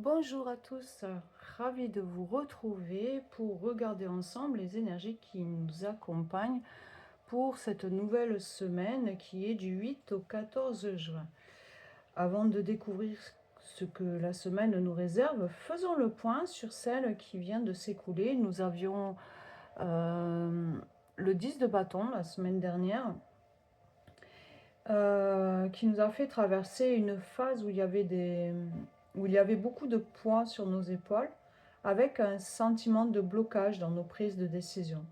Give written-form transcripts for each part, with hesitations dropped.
Bonjour à tous, ravi de vous retrouver pour regarder ensemble les énergies qui nous accompagnent pour cette nouvelle semaine qui est du 8 au 14 juin. Avant de découvrir ce que la semaine nous réserve, faisons le point sur celle qui vient de s'écouler. Nous avions le 10 de bâton la semaine dernière qui nous a fait traverser une phase où il y avait beaucoup de poids sur nos épaules, avec un sentiment de blocage dans nos prises de décision.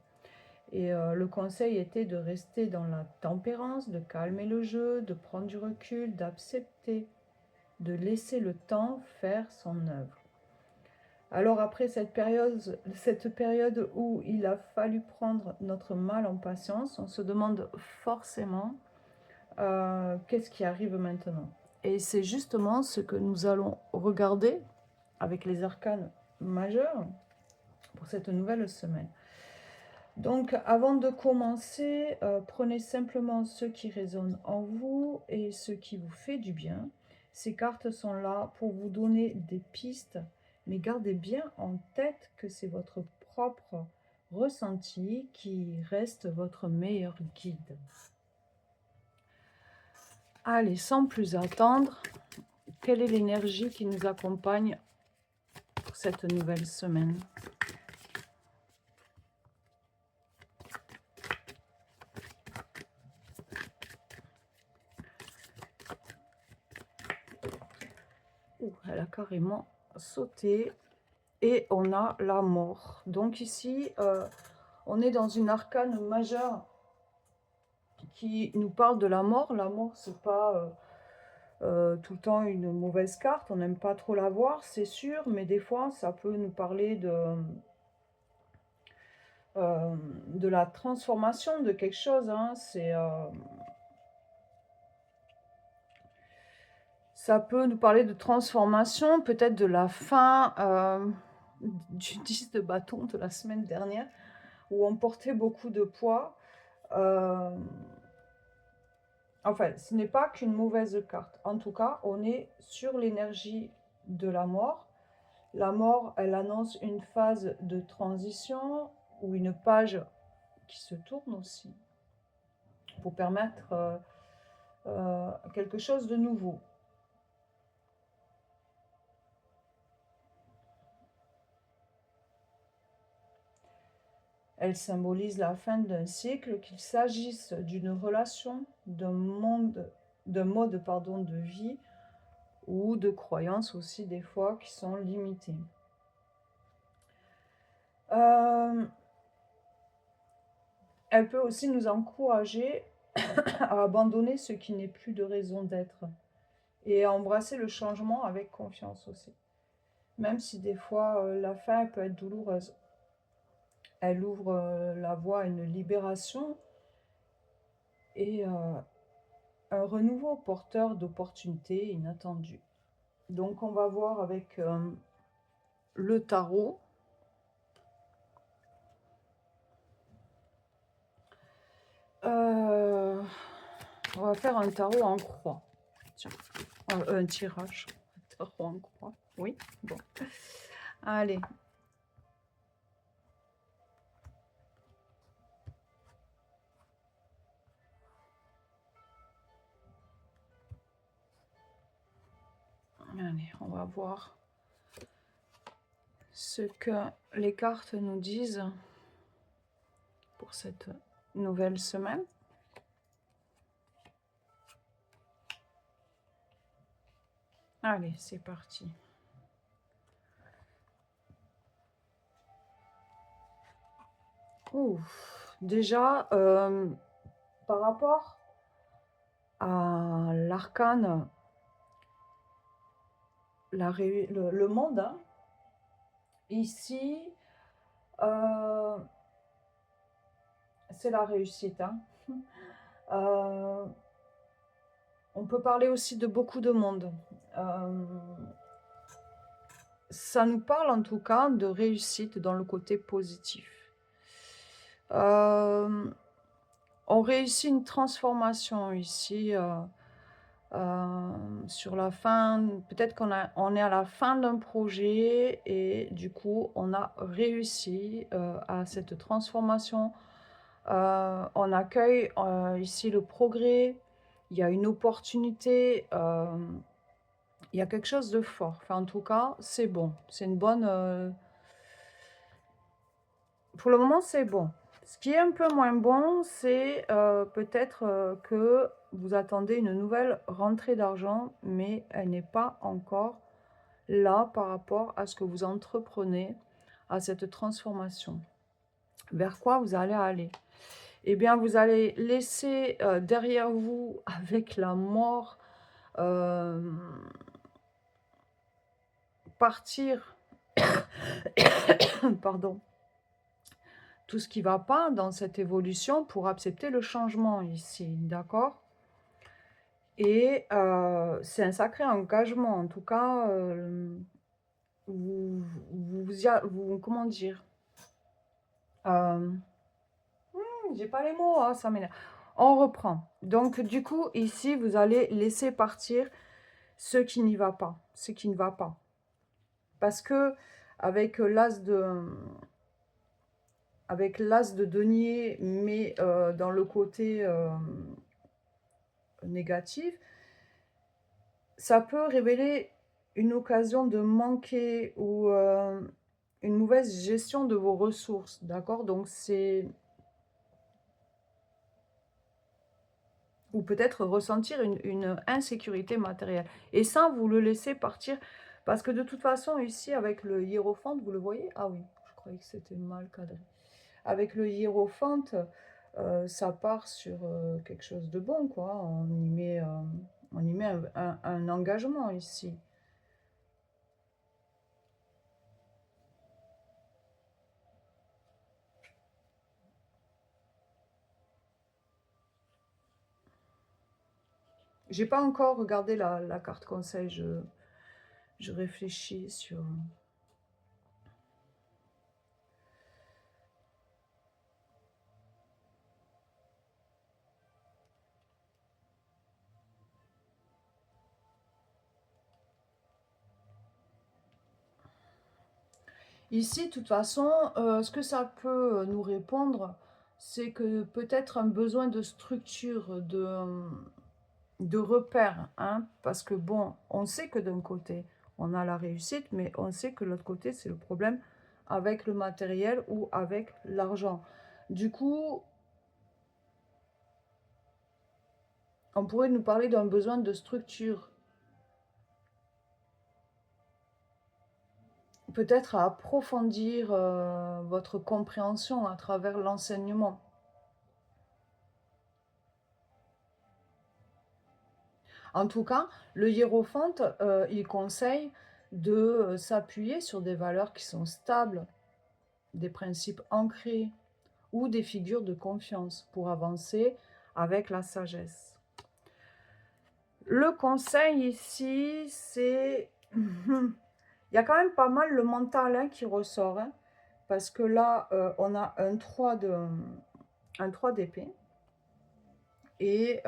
Et le conseil était de rester dans la tempérance, de calmer le jeu, de prendre du recul, d'accepter, de laisser le temps faire son œuvre. Alors après cette période où il a fallu prendre notre mal en patience, on se demande forcément qu'est-ce qui arrive maintenant. Et c'est justement ce que nous allons regarder avec les arcanes majeurs pour cette nouvelle semaine. Donc avant de commencer, prenez simplement ce qui résonne en vous et ce qui vous fait du bien. Ces cartes sont là pour vous donner des pistes, mais gardez bien en tête que c'est votre propre ressenti qui reste votre meilleur guide. Allez, sans plus attendre, quelle est l'énergie qui nous accompagne pour cette nouvelle semaine? Elle a carrément sauté et on a la mort. Donc ici, on est dans une arcane majeure qui nous parle de la mort. La mort, c'est pas tout le temps une mauvaise carte. On n'aime pas trop la voir, c'est sûr, mais des fois, ça peut nous parler de la transformation de quelque chose. Hein. Ça peut nous parler de transformation, peut-être de la fin du 10 de bâton de la semaine dernière, où on portait beaucoup de poids. Enfin, ce n'est pas qu'une mauvaise carte. En tout cas, on est sur l'énergie de la mort. La mort, elle annonce une phase de transition ou une page qui se tourne aussi pour permettre quelque chose de nouveau. Elle symbolise la fin d'un cycle, qu'il s'agisse d'une relation, d'un mode de vie ou de croyances aussi des fois qui sont limitées. Elle peut aussi nous encourager à abandonner ce qui n'est plus de raison d'être et à embrasser le changement avec confiance aussi. Même si des fois la fin peut être douloureuse. Elle ouvre la voie à une libération et un renouveau porteur d'opportunités inattendues. Donc on va voir avec le tarot. On va faire un tarot en croix. Tiens, un tirage. Un tarot en croix. Oui, bon. Allez. Allez, on va voir ce que les cartes nous disent pour cette nouvelle semaine. Allez, c'est parti. Ouf, déjà, par rapport à l'arcane, le monde, hein, ici, c'est la réussite. Hein. On peut parler aussi de beaucoup de monde. Ça nous parle en tout cas de réussite dans le côté positif. On réussit une transformation ici sur la fin, peut-être on est à la fin d'un projet et du coup, on a réussi à cette transformation. On accueille ici le progrès, il y a une opportunité, il y a quelque chose de fort. Enfin, en tout cas, c'est bon. C'est une bonne... Pour le moment, c'est bon. Ce qui est un peu moins bon, c'est peut-être que vous attendez une nouvelle rentrée d'argent, mais elle n'est pas encore là par rapport à ce que vous entreprenez, à cette transformation. Vers quoi vous allez aller? Eh bien, vous allez laisser derrière vous, avec la mort, euh, partir, pardon, tout ce qui ne va pas dans cette évolution pour accepter le changement ici, d'accord? Et c'est un sacré engagement, en tout cas, comment dire? Euh, j'ai pas les mots, hein, ça m'énerve. On reprend. Donc, du coup, ici, vous allez laisser partir ce qui n'y va pas, ce qui ne va pas. Parce que avec l'as de denier, mais dans le côté négatif, ça peut révéler une occasion de manquer ou une mauvaise gestion de vos ressources, d'accord? Donc c'est... Ou peut-être ressentir une insécurité matérielle. Et ça, vous le laissez partir, parce que de toute façon, ici, avec le hiérophante, vous le voyez? Ah oui, je croyais que c'était mal cadré. Avec le hiérophante, ça part sur quelque chose de bon, quoi. On y met un engagement ici. J'ai pas encore regardé la carte conseil, je réfléchis sur... Ici, de toute façon, ce que ça peut nous répondre, c'est que peut-être un besoin de structure, de repères, hein, parce que bon, on sait que d'un côté, on a la réussite, mais on sait que de l'autre côté, c'est le problème avec le matériel ou avec l'argent. Du coup, on pourrait nous parler d'un besoin de structure, peut-être à approfondir votre compréhension à travers l'enseignement. En tout cas, le hiérophante, il conseille de s'appuyer sur des valeurs qui sont stables, des principes ancrés ou des figures de confiance pour avancer avec la sagesse. Le conseil ici, c'est... Il y a quand même pas mal le mental hein, qui ressort, hein, parce que là, on a un 3 d'épée, et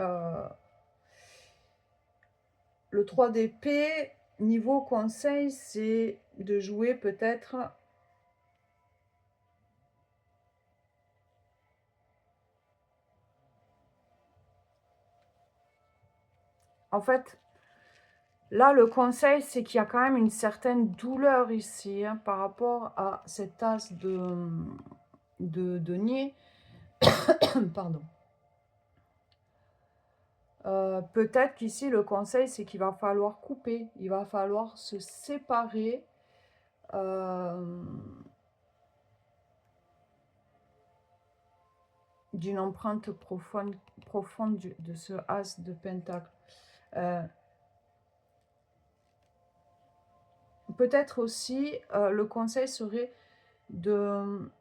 le 3 d'épée, niveau conseil, c'est de jouer peut-être... En fait, là, le conseil, c'est qu'il y a quand même une certaine douleur ici hein, par rapport à cet as de denier. Pardon. Peut-être qu'ici, le conseil, c'est qu'il va falloir couper. Il va falloir se séparer d'une empreinte profonde de ce as de pentacle. Peut-être aussi, le conseil serait de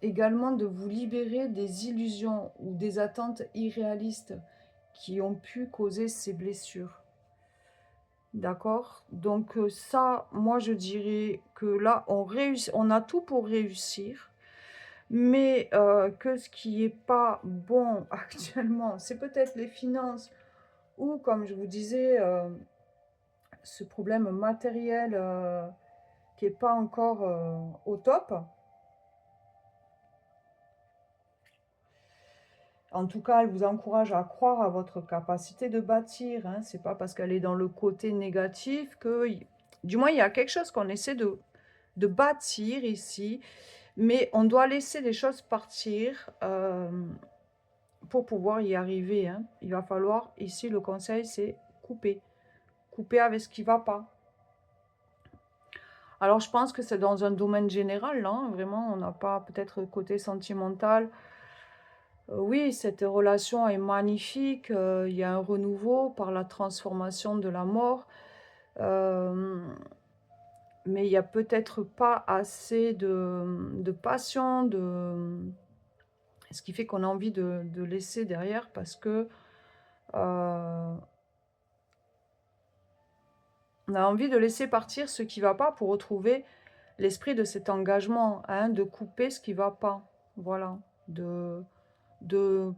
également de vous libérer des illusions ou des attentes irréalistes qui ont pu causer ces blessures. D'accord? Donc ça, moi je dirais que là, on a tout pour réussir. mais que ce qui est pas bon actuellement, c'est peut-être les finances ou, comme je vous disais, ce problème matériel qui est pas encore au top. En tout cas, elle vous encourage à croire à votre capacité de bâtir, hein. C'est pas parce qu'elle est dans le côté négatif que... Du moins, il y a quelque chose qu'on essaie de bâtir ici, mais on doit laisser les choses partir pour pouvoir y arriver, hein. Il va falloir, ici, le conseil, c'est couper. Couper avec ce qui ne va pas. Alors, je pense que c'est dans un domaine général, là, hein. Vraiment, on n'a pas peut-être côté sentimental. Oui, cette relation est magnifique. Il y a un renouveau par la transformation de la mort. Euh, mais il n'y a peut-être pas assez de passion, ce qui fait qu'on a envie de laisser derrière parce que on a envie de laisser partir ce qui ne va pas pour retrouver l'esprit de cet engagement, hein, de couper ce qui ne va pas. Voilà. De, de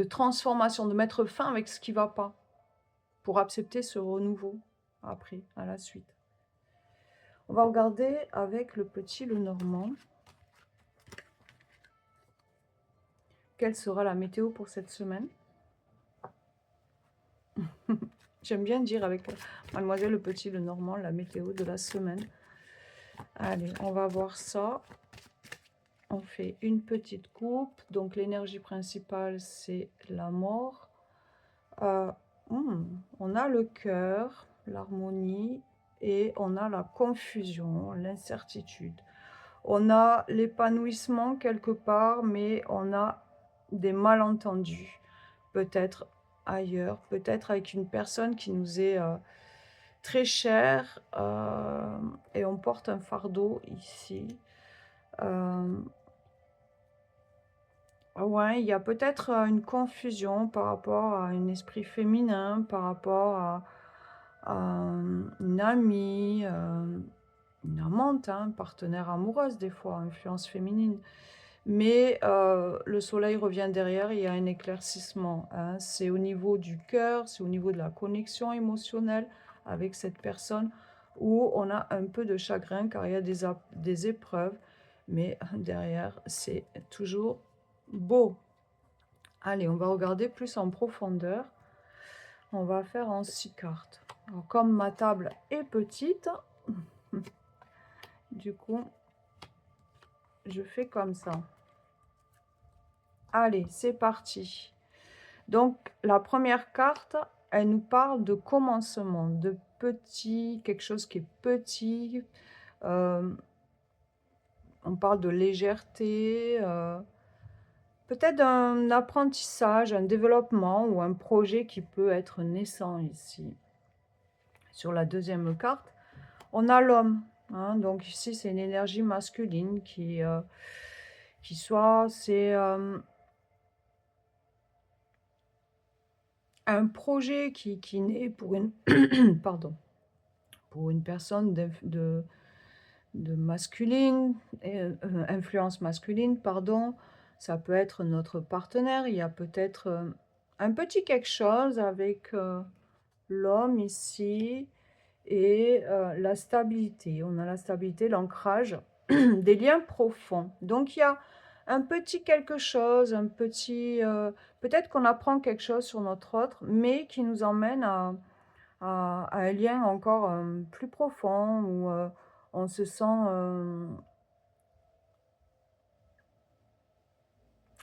transformation, de mettre fin avec ce qui ne va pas pour accepter ce renouveau après, à la suite. On va regarder avec le petit Lenormand. Quelle sera la météo pour cette semaine? J'aime bien dire avec Mademoiselle le petit Lenormand la météo de la semaine. Allez, on va voir ça. On fait une petite coupe. Donc l'énergie principale, c'est la mort. On a le cœur, l'harmonie, et on a la confusion, l'incertitude. On a l'épanouissement quelque part, mais on a des malentendus. Peut-être ailleurs, peut-être avec une personne qui nous est très chère, et on porte un fardeau ici. Ouais, il y a peut-être une confusion par rapport à un esprit féminin, par rapport à une amie, une amante, hein, partenaire amoureuse des fois, influence féminine. Mais le soleil revient derrière, il y a un éclaircissement, hein. C'est au niveau du cœur, c'est au niveau de la connexion émotionnelle avec cette personne où on a un peu de chagrin car il y a des épreuves, mais derrière, c'est toujours beau. Allez, on va regarder plus en profondeur. On va faire en 6 cartes. Alors, comme ma table est petite, du coup, je fais comme ça. Allez, c'est parti. Donc, la première carte, elle nous parle de commencement, de petit, quelque chose qui est petit. On parle de légèreté, peut-être un apprentissage, un développement ou un projet qui peut être naissant ici. Sur la deuxième carte, on a l'homme. Hein, donc ici, c'est une énergie masculine qui soit, c'est un projet qui naît pour une, pardon, pour une personne de masculine, influence masculine, pardon. Ça peut être notre partenaire. Il y a peut-être un petit quelque chose avec l'homme ici et la stabilité. On a la stabilité, l'ancrage, des liens profonds. Donc il y a un petit quelque chose, un petit... peut-être qu'on apprend quelque chose sur notre autre, mais qui nous emmène à un lien encore plus profond, où on se sent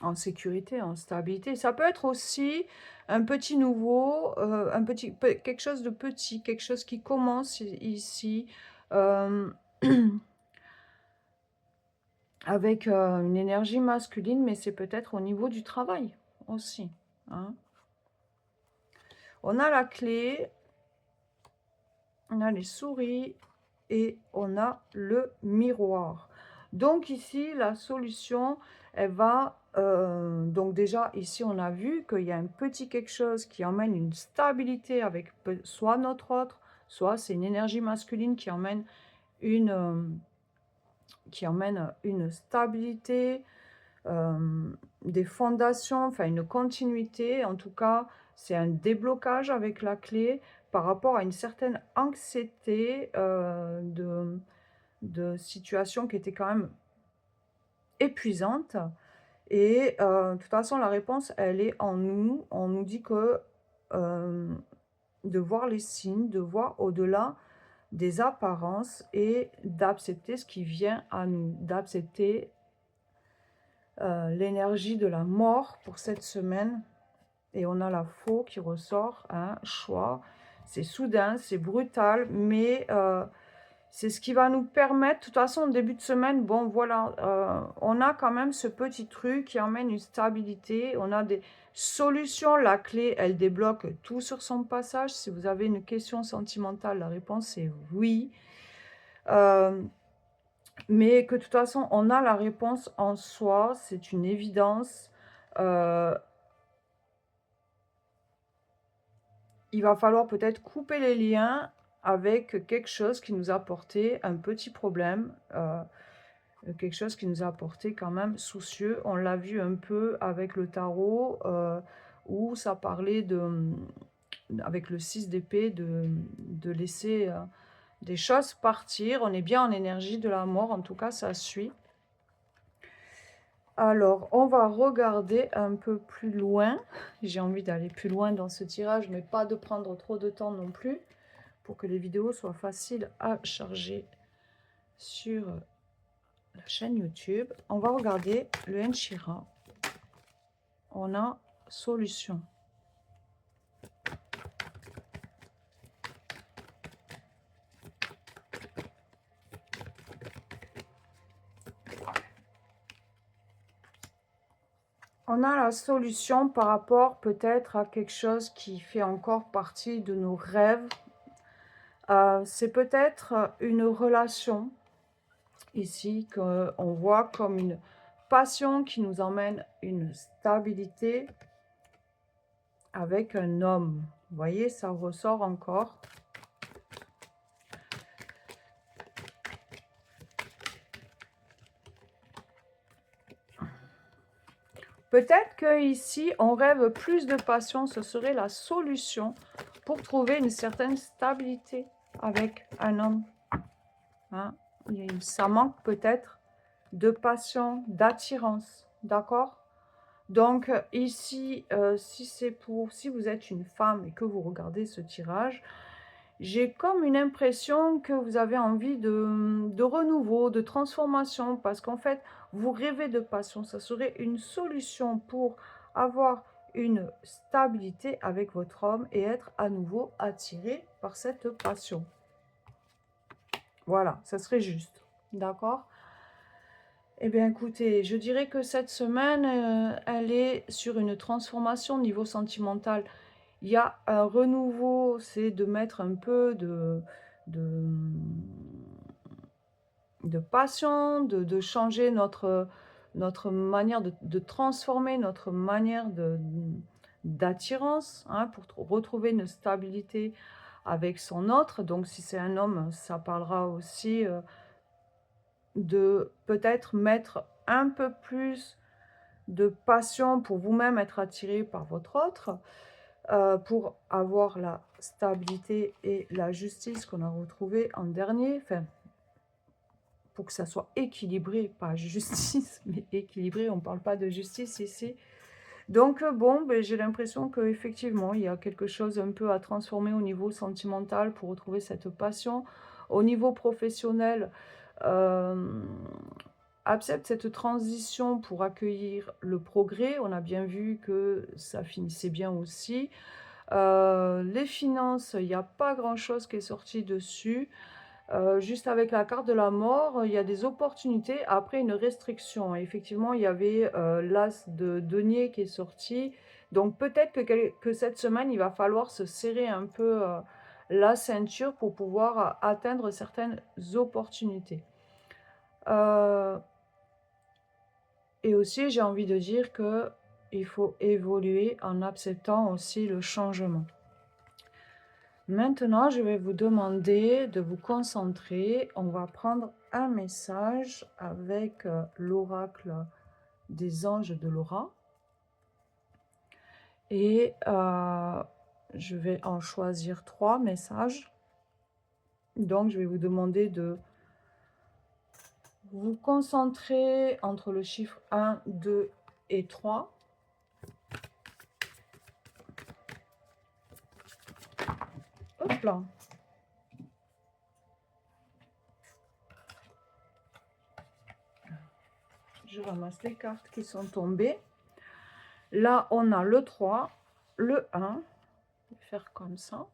en sécurité, en stabilité. Ça peut être aussi un petit nouveau, quelque chose de petit, quelque chose qui commence ici, avec une énergie masculine, mais c'est peut-être au niveau du travail aussi, hein. On a la clé, on a les souris et on a le miroir. Donc ici, la solution, elle va... donc déjà, ici, on a vu qu'il y a un petit quelque chose qui emmène une stabilité avec soit notre autre, soit c'est une énergie masculine qui emmène une qui emmène une stabilité, des fondations, enfin une continuité. En tout cas, c'est un déblocage avec la clé par rapport à une certaine anxiété de situation qui était quand même épuisante. Et de toute façon, la réponse, elle est en nous. On nous dit que de voir les signes, de voir au-delà des apparences et d'accepter ce qui vient à nous, d'accepter l'énergie de la mort pour cette semaine. Et on a la faux qui ressort, un choix. C'est soudain, c'est brutal, mais c'est ce qui va nous permettre, de toute façon, au début de semaine, bon voilà, on a quand même ce petit truc qui emmène une stabilité, on a des solutions, la clé, elle débloque tout sur son passage. Si vous avez une question sentimentale, la réponse est oui. Mais que de toute façon, on a la réponse en soi, c'est une évidence. Il va falloir peut-être couper les liens avec quelque chose qui nous a apporté un petit problème, quelque chose qui nous a apporté quand même soucieux. On l'a vu un peu avec le tarot, où ça parlait avec le 6 d'épée, de laisser des choses partir. On est bien en énergie de la mort, en tout cas ça suit. Alors, on va regarder un peu plus loin. J'ai envie d'aller plus loin dans ce tirage, mais pas de prendre trop de temps non plus, pour que les vidéos soient faciles à charger sur la chaîne YouTube. On va regarder le Enchira. On a solution. On a la solution par rapport peut-être à quelque chose qui fait encore partie de nos rêves. C'est peut-être une relation ici qu'on voit comme une passion qui nous emmène une stabilité avec un homme. Vous voyez, ça ressort encore. Peut-être que ici, on rêve plus de passion. Ce serait la solution pour trouver une certaine stabilité avec un homme. Hein? Ça manque peut-être de passion, d'attirance. D'accord? Donc ici, si vous êtes une femme et que vous regardez ce tirage, j'ai comme une impression que vous avez envie de renouveau, de transformation, parce qu'en fait, vous rêvez de passion. Ça serait une solution pour avoir une stabilité avec votre homme et être à nouveau attiré par cette passion. Voilà, ça serait juste. D'accord ? Eh bien, écoutez, je dirais que cette semaine, elle est sur une transformation au niveau sentimental. Il y a un renouveau, c'est de mettre un peu de passion, de changer notre manière, de transformer notre manière d'attirance, hein, pour retrouver une stabilité avec son autre. Donc, si c'est un homme, ça parlera aussi de peut-être mettre un peu plus de passion pour vous-même être attiré par votre autre, pour avoir la stabilité et la justice qu'on a retrouvée en dernier, enfin, pour que ça soit équilibré, pas justice, mais équilibré, on ne parle pas de justice ici. Donc bon, ben, j'ai l'impression qu'effectivement, il y a quelque chose un peu à transformer au niveau sentimental pour retrouver cette passion. Au niveau professionnel, accepte cette transition pour accueillir le progrès. On a bien vu que ça finissait bien aussi. Les finances, il n'y a pas grand-chose qui est sorti dessus. Juste avec la carte de la mort, il y a des opportunités après une restriction. Et effectivement, il y avait l'as de denier qui est sorti. Donc peut-être que cette semaine, il va falloir se serrer un peu la ceinture pour pouvoir atteindre certaines opportunités. Et aussi, j'ai envie de dire qu'il faut évoluer en acceptant aussi le changement. Maintenant, je vais vous demander de vous concentrer. On va prendre un message avec l'oracle des anges de Laura. Et je vais en choisir 3 messages. Donc, je vais vous demander de vous concentrer entre le chiffre 1, 2 et 3. Hop là. Je ramasse les cartes qui sont tombées. Là, on a le 3, le 1. Je vais faire comme ça.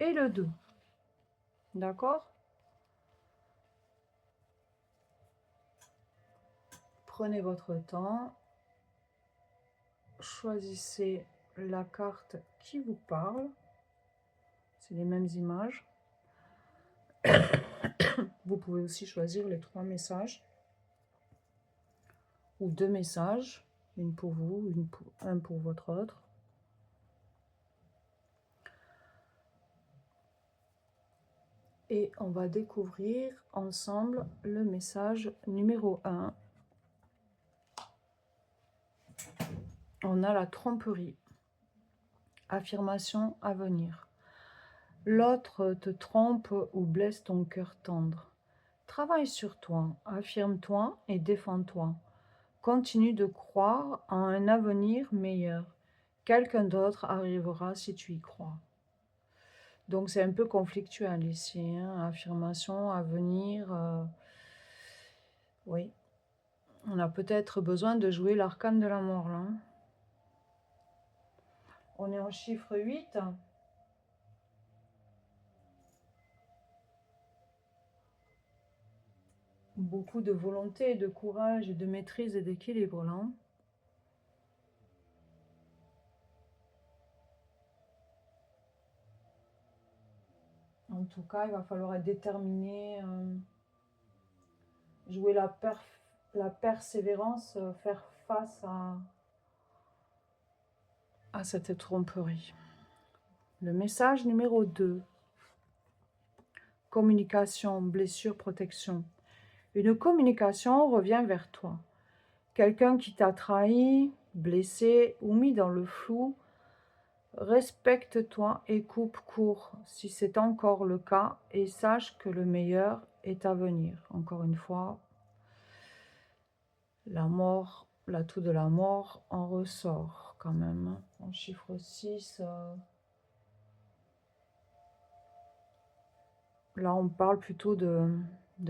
Et le 2. D'accord? Prenez votre temps. Choisissez la carte qui vous parle. C'est les mêmes images. Vous pouvez aussi choisir les 3 messages. Ou 2 messages. Une pour vous, un pour votre autre. Et on va découvrir ensemble le message numéro 1. On a la tromperie. Affirmation à venir. L'autre te trompe ou blesse ton cœur tendre. Travaille sur toi, affirme-toi et défends-toi. Continue de croire en un avenir meilleur. Quelqu'un d'autre arrivera si tu y crois. Donc c'est un peu conflictuel ici, hein? Affirmation, avenir. Oui, on a peut-être besoin de jouer l'arcane de la mort là. On est en chiffre 8. Beaucoup de volonté, de courage, de maîtrise et d'équilibre là. En tout cas, il va falloir être déterminé, jouer la persévérance, faire face à cette tromperie. Le message numéro 2. Communication, blessure, protection. Une communication revient vers toi. Quelqu'un qui t'a trahi, blessé ou mis dans le flou, respecte-toi et coupe court si c'est encore le cas et sache que le meilleur est à venir. Encore une fois, la mort, l'atout de la mort en ressort quand même. En chiffre 6, là on parle plutôt de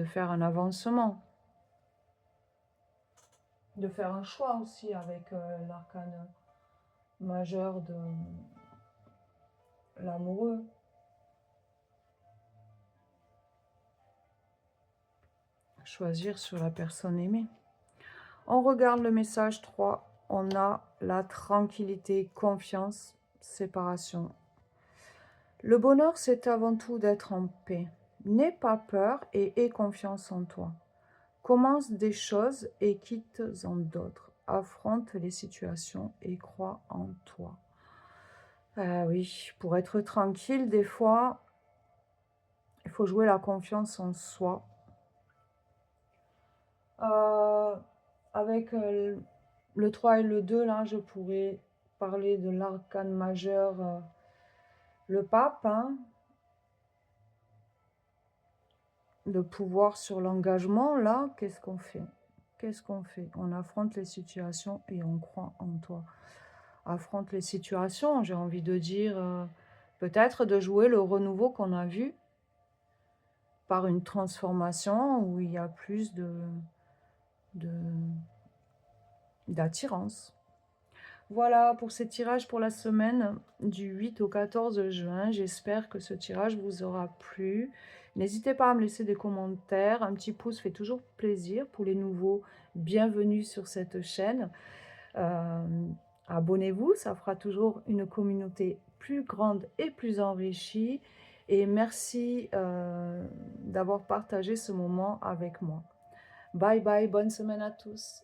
faire un avancement. De faire un choix aussi avec l'arcane majeur de l'amoureux. Choisir sur la personne aimée. On regarde le message 3. On a la tranquillité, confiance, séparation. Le bonheur, c'est avant tout d'être en paix. N'aie pas peur et aie confiance en toi. Commence des choses et quitte-en d'autres. Affronte les situations et crois en toi. Ah oui, pour être tranquille, des fois, il faut jouer la confiance en soi. Avec le 3 et le 2, là, je pourrais parler de l'arcane majeur, le pape, hein, le pouvoir sur l'engagement. Là, qu'est-ce qu'on fait? Qu'est-ce qu'on fait? On affronte les situations et on croit en toi. Affronte les situations, j'ai envie de dire, peut-être de jouer le renouveau qu'on a vu par une transformation où il y a plus d'attirance. Voilà pour ces tirages pour la semaine du 8 au 14 juin. J'espère que ce tirage vous aura plu. N'hésitez pas à me laisser des commentaires. Un petit pouce fait toujours plaisir. Pour les nouveaux, bienvenue sur cette chaîne. Abonnez-vous, ça fera toujours une communauté plus grande et plus enrichie. Et merci d'avoir partagé ce moment avec moi. Bye bye, bonne semaine à tous.